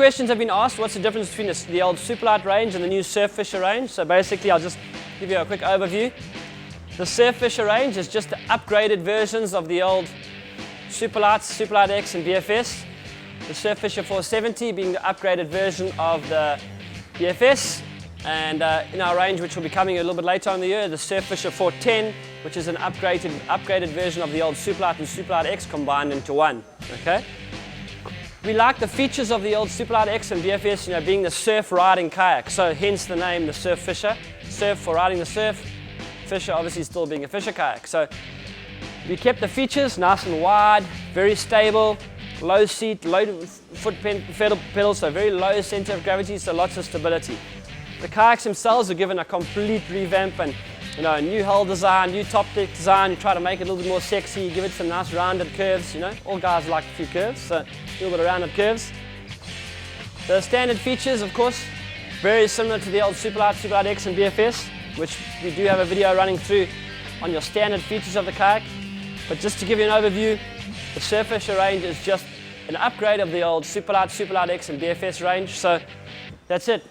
questions have been asked, what's the difference between the old Superlight range and the new Surf Fisha range? So basically, I'll just give you a quick overview. The Surf Fisha range is just the upgraded versions of the old Superlights, Superlight X and BFS. The Surf Fisha 470 being the upgraded version of the BFS. And in our range, which will be coming a little bit later in the year, the Surf Fisha 410, which is an upgraded version of the old Superlight and Superlight X combined into one. Okay? We like the features of the old Superlight X and BFS, being the surf riding kayak. So hence the name, the Surf Fisha. Surf for riding the surf. Fisha obviously still being a fisher kayak. So we kept the features nice and wide, very stable, low seat, low foot pedal, so very low center of gravity, so lots of stability. The kayaks themselves are given a complete revamp and a new hull design, new top deck design. You try to make it a little bit more sexy, give it some nice rounded curves. All guys like a few curves, so a little bit of rounded curves. The standard features, of course, very similar to the old Superlight, Superlight X and BFS, which we do have a video running through on your standard features of the kayak. But just to give you an overview, the Surf Fisha range is just an upgrade of the old Superlight, Superlight X and BFS range. So that's it.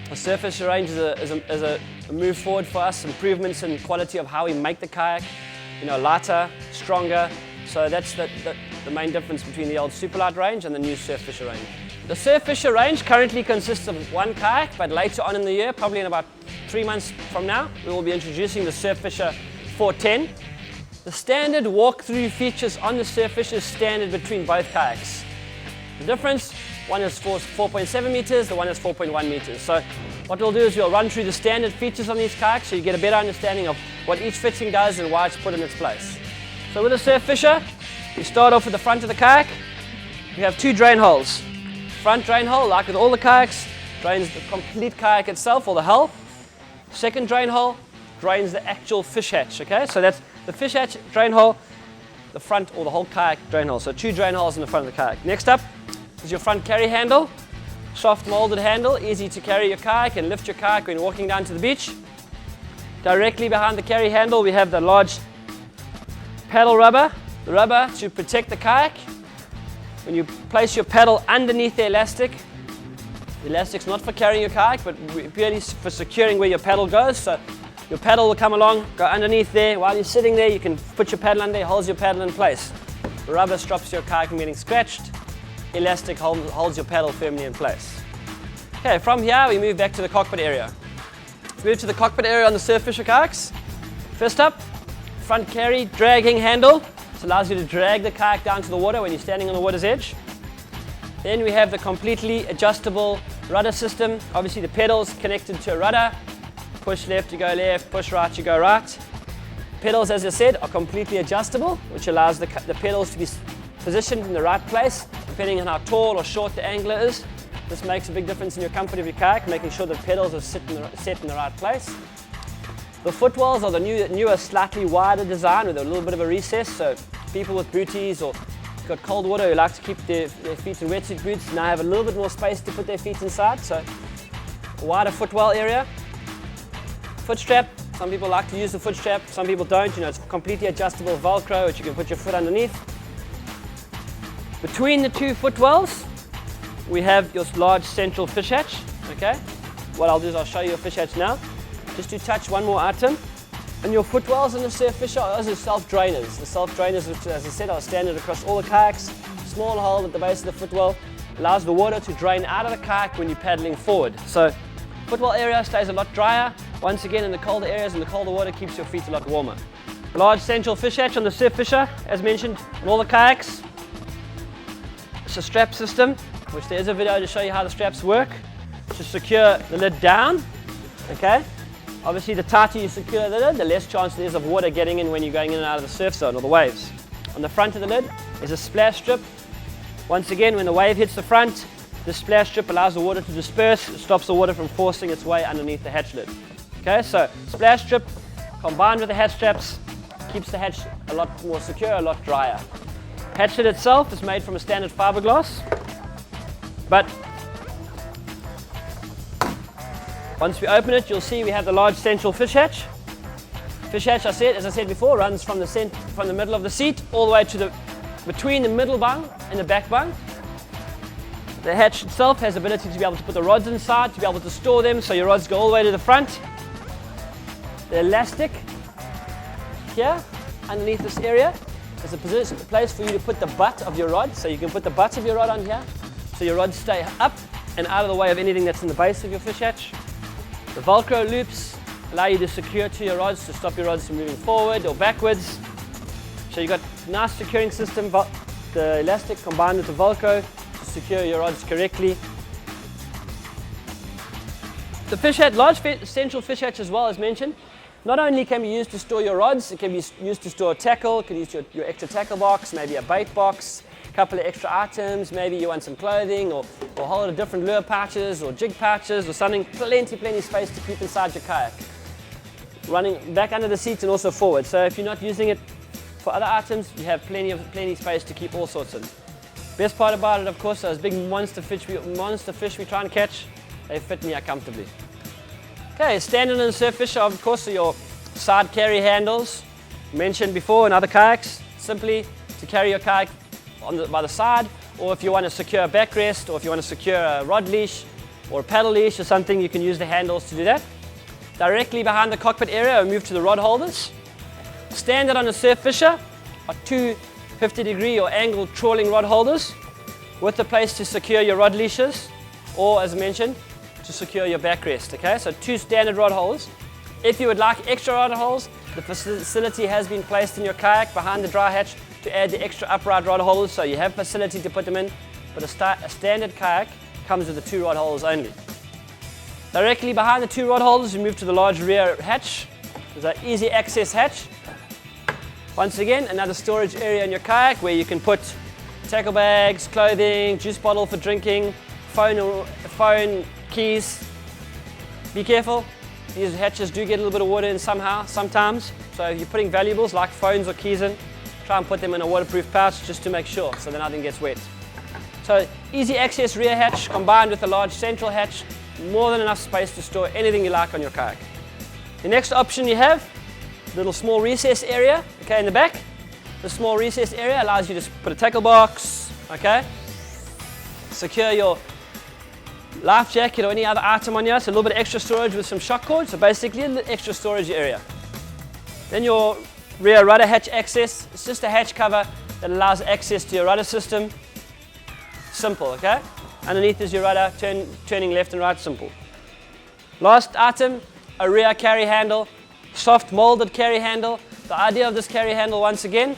The Surf Fisha range is a move forward for us, improvements in quality of how we make the kayak, lighter, stronger. So that's the main difference between the old Superlight range and the new Surf Fisha range. The Surf Fisha range currently consists of one kayak, but later on in the year, probably in about 3 months from now, we will be introducing the Surf Fisha 410. The standard walk-through features on the Surf Fisha is standard between both kayaks. The difference, one is 4.7 meters, the one is 4.1 meters. So what we'll do is we'll run through the standard features on these kayaks so you get a better understanding of what each fitting does and why it's put in its place. So with the Surf Fisha, we start off with the front of the kayak. We have 2 drain holes. Front drain hole, like with all the kayaks, drains the complete kayak itself or the hull. Second drain hole drains the actual fish hatch, okay? So that's the fish hatch drain hole, the front or the whole kayak drain hole. So 2 drain holes in the front of the kayak. Next up is your front carry handle. Soft molded handle, easy to carry your kayak and lift your kayak when walking down to the beach. Directly behind the carry handle we have the large paddle rubber. The rubber to protect the kayak. When you place your paddle underneath the elastic's not for carrying your kayak, but purely for securing where your paddle goes. So your paddle will come along, go underneath there. While you're sitting there, you can put your paddle under there, holds your paddle in place. The rubber stops your kayak from getting scratched. Elastic holds your paddle firmly in place. Okay, from here we move back to the cockpit area. Let's move to the cockpit area on the Surf Fisha kayaks. First up, front carry dragging handle. This allows you to drag the kayak down to the water when you're standing on the water's edge. Then we have the completely adjustable rudder system. Obviously the pedals connected to a rudder. Push left, you go left, push right, you go right. Pedals, as I said, are completely adjustable, which allows the pedals to be positioned in the right place, depending on how tall or short the angler is. This makes a big difference in your comfort of your kayak, making sure that pedals are set in the right place. The footwells are the newer, slightly wider design with a little bit of a recess, so people with booties or got cold water who like to keep their feet in wetsuit boots now have a little bit more space to put their feet inside, so a wider footwell area. Foot strap, some people like to use the foot strap, some people don't. It's completely adjustable Velcro, which you can put your foot underneath. Between the 2 footwells, we have your large central fish hatch. Okay, what I'll do is I'll show you a fish hatch now. Just to touch one more item, and your footwells in the Surf Fisha are also self-drainers. The self-drainers, which as I said are standard across all the kayaks. Small hole at the base of the footwell allows the water to drain out of the kayak when you're paddling forward. So footwell area stays a lot drier. Once again, in the colder areas and the colder water keeps your feet a lot warmer. Large central fish hatch on the Surf Fisha, as mentioned, on all the kayaks. It's a strap system, which there is a video to show you how the straps work. To secure the lid down, okay? Obviously, the tighter you secure the lid, the less chance there is of water getting in when you're going in and out of the surf zone or the waves. On the front of the lid is a splash strip. Once again, when the wave hits the front, the splash strip allows the water to disperse. It stops the water from forcing its way underneath the hatch lid. Okay, so splash strip combined with the hatch straps keeps the hatch a lot more secure, a lot drier. Hatch lid itself is made from a standard fiberglass, but once we open it, you'll see we have the large central fish hatch. Fish hatch, as I said before, runs from the middle of the seat all the way to between the middle bung and the back bung. The hatch itself has the ability to be able to put the rods inside, to be able to store them, so your rods go all the way to the front. The elastic here, underneath this area, is a place for you to put the butt of your rod, so you can put the butt of your rod on here, so your rods stay up and out of the way of anything that's in the base of your fish hatch. The Velcro loops allow you to secure to your rods to stop your rods from moving forward or backwards. So you've got a nice securing system, the elastic combined with the Velcro to secure your rods correctly. The fish hatch, large central fish hatch as well, as mentioned, not only can be used to store your rods, it can be used to store tackle, you can use your extra tackle box, maybe a bait box, a couple of extra items, maybe you want some clothing or a whole lot of different lure pouches or jig pouches or something, plenty space to keep inside your kayak. Running back under the seats and also forward. So if you're not using it for other items, you have plenty space to keep all sorts in. Best part about it, of course, those big monster fish we try and catch, they fit me comfortably. Okay, standard in Surf Fisha, of course, are your side carry handles. Mentioned before in other kayaks, simply to carry your kayak by the side, or if you want to secure a backrest, or if you want to secure a rod leash or a paddle leash or something, you can use the handles to do that. Directly behind the cockpit area, we move to the rod holders. Standard on a Surf Fisha are two 50-degree or angled trawling rod holders with a place to secure your rod leashes, or as mentioned, to secure your backrest. Okay, so two standard rod holders. If you would like extra rod holders, the facility has been placed in your kayak behind the dry hatch to add the extra upright rod holders, so you have facility to put them in, but a standard kayak comes with the two rod holders only. Directly behind the two rod holders, we move to the large rear hatch. There's an easy access hatch. Once again, another storage area in your kayak where you can put tackle bags, clothing, juice bottle for drinking, phone, keys. Be careful, these hatches do get a little bit of water in sometimes. So if you're putting valuables like phones or keys in, try and put them in a waterproof pouch just to make sure so that nothing gets wet. So easy access rear hatch combined with a large central hatch, more than enough space to store anything you like on your kayak. The next option you have, little small recess area, okay, in the back. The small recess area allows you to put a tackle box, okay, secure your life jacket or any other item on here, so a little bit of extra storage with some shock cord, so basically an extra storage area. Then your rear rudder hatch access, it's just a hatch cover that allows access to your rudder system. Simple, okay? Underneath is your rudder, turning left and right, simple. Last item, a rear carry handle, soft molded carry handle. The idea of this carry handle, once again,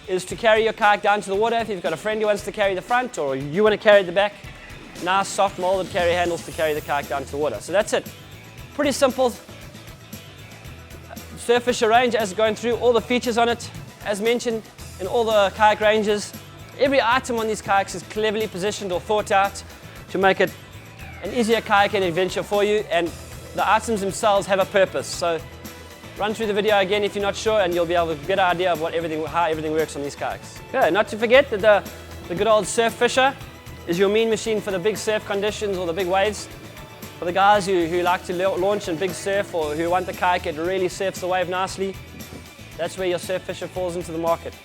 is to carry your kayak down to the water. If you've got a friend who wants to carry the front or you want to carry the back, nice soft molded carry handles to carry the kayak down to the water. So that's it. Pretty simple Surf Fisha range as going through all the features on it. As mentioned in all the kayak ranges, every item on these kayaks is cleverly positioned or thought out to make it an easier kayaking adventure for you, and the items themselves have a purpose. So run through the video again if you're not sure, and you'll be able to get an idea of how everything works on these kayaks. Okay, not to forget that the good old Surf Fisha is your mean machine for the big surf conditions or the big waves. For the guys who like to launch in big surf or who want the kayak that really surfs the wave nicely, that's where your Surf Fisha falls into the market.